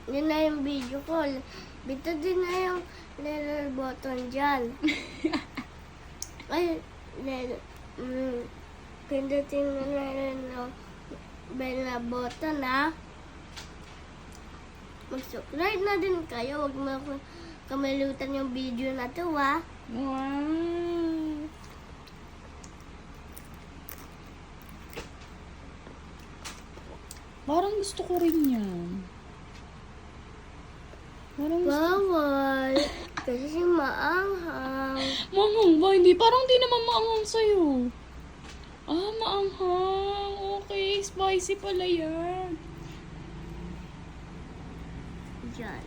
Yun na yung video call. Bito din na yung little button dyan. Ay, pindutin mo na rin yung bell na button, ha? Mag-subscribe na din kayo. Huwag mo kamalutan yung video na to, ha? Wow! Parang gusto ko rin yan. Parang gusto. Bawal. Kasi maanghang. Maanghang ba? Hindi. Parang di naman maanghang sa'yo. Ah, maanghang. Okay, spicy pala yan. Diyan.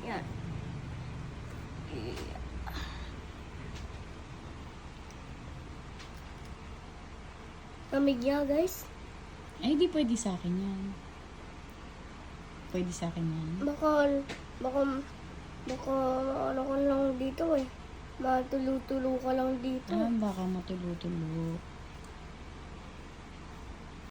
Yan. Pamigya, guys. Ay, di pwede sa akin yan. Pwede sa akin yan. Baka ano ka lang dito eh. Matulo-tulo ka lang dito. Ah, baka matulo-tulo.